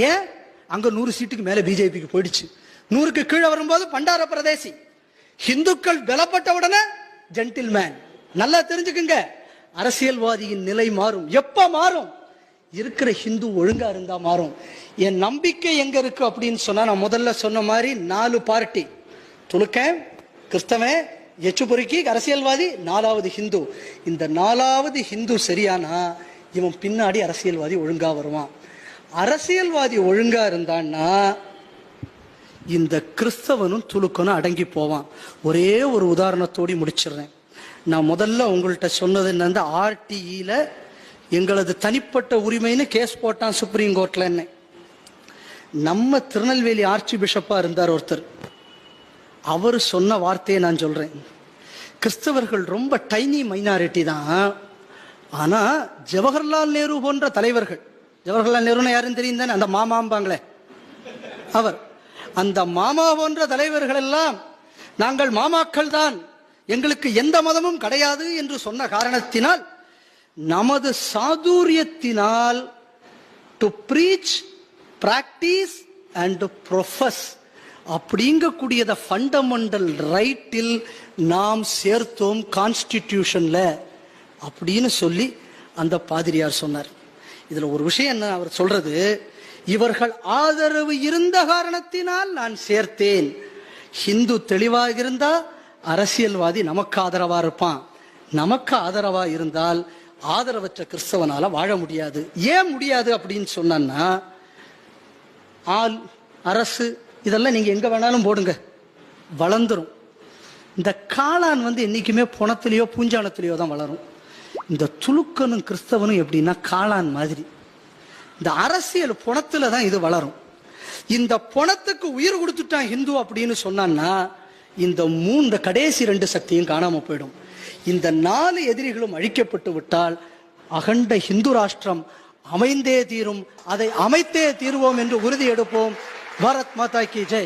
ஏன் அங்க 100 சீட்டுக்கு மேல பிஜேபிக்கு போயிடுச்சு. 100க்கு கீழே வரும்போது பண்டார பிரதேசி. இந்துக்கள் பலப்பட்ட உடனே ஜென்டில்மேன். நல்லா தெரிஞ்சுக்குங்க, அரசியல்வாதியின் நிலை மாறும். எப்ப மாறும்? இருக்கிற ஹிந்து ஒழுங்கா இருந்தா மாறும். என் நம்பிக்கை எங்க இருக்கு அப்படின்னு சொன்னா, நான் முதல்ல சொன்ன மாதிரி 4 பார்ட்டி, துலுக்கன், கிறிஸ்தவன், எச்சுபொறுக்கி அரசியல்வாதி, 4வது ஹிந்து. இந்த 4வது ஹிந்து சரியானா இவன் பின்னாடி அரசியல்வாதி ஒழுங்கா வருவான். அரசியல்வாதி ஒழுங்கா இருந்தான்னா இந்த கிறிஸ்தவனும் துலுக்கனும் அடங்கி போவான். ஒரே ஒரு உதாரணத்தோடு முடிச்சிடுறேன். நான் முதல்ல உங்கள்கிட்ட சொன்னது என்ன, ஆர்டிஇல எங்களது தனிப்பட்ட உரிமைன்னு கேஸ் போட்டான் சுப்ரீம் கோர்ட்ல. என்ன, நம்ம திருநெல்வேலி ஆர்ச்சி பிஷப்பா இருந்தார் ஒருத்தர், அவர் சொன்ன வார்த்தையை நான் சொல்றேன். கிறிஸ்தவர்கள் ரொம்ப டைனி மைனாரிட்டி தான், ஆனா ஜவஹர்லால் நேரு போன்ற தலைவர்கள், ஜவஹர்லால் நேருன்னு யாருன்னு தெரியும் தானே, அந்த மாமாம்பாங்களே அவர், அந்த மாமா போன்ற தலைவர்கள் எல்லாம் நாங்கள் மாமாக்கள் தான், எங்களுக்கு எந்த மதமும் கிடையாது என்று சொன்ன காரணத்தினால் நமது சாதுரியத்தினால் to preach, practise and profess அப்படிங்கக்கூடியத ஃபண்டமெண்டல் ரைட்டில் நாம் சேர்த்தோம் கான்ஸ்டிடியூஷன்ல அப்படின்னு சொல்லி அந்த பாதிரியார் சொன்னார். இதுல ஒரு விஷயம் என்ன அவர் சொல்றது, இவர்கள் ஆதரவு இருந்த காரணத்தினால் நான் சேர்த்தேன். ஹிந்து தெளிவாக இருந்தா அரசியல்வாதி நமக்கு ஆதரவா இருப்பான். நமக்கு ஆதரவா இருந்தால் ஆதரவற்ற கிறிஸ்தவனால வாழ முடியாது. ஏன் முடியாது அப்படின்னு சொன்னா, ஆள் அரசு இதெல்லாம் நீங்க எங்க வேணாலும் போடுங்க, வளர்ந்துரும். இந்த காளான் என்னைக்குமே புணத்திலேயோ பூஞ்சானத்திலேயோ தான் வளரும். இந்த துலுக்கனும் கிறிஸ்தவனும் எப்படின்னா காளான் மாதிரி, இந்த அரசியல் புணத்துல தான் இது வளரும். இந்த புணத்துக்கு உயிர் கொடுத்துட்டான் ஹிந்து அப்படின்னு சொன்னான்னா இந்த கடைசி 2 சக்தியும் காணாம போயிடும். இந்த 4 எதிரிகளும் அழிக்கப்பட்டு விட்டால் அகண்ட ஹிந்து ராஷ்டிரம் அமைந்தே தீரும். அதை அமைத்தே தீர்வோம் என்று உறுதி எடுப்போம். பாரத் மாதா கி ஜெய்.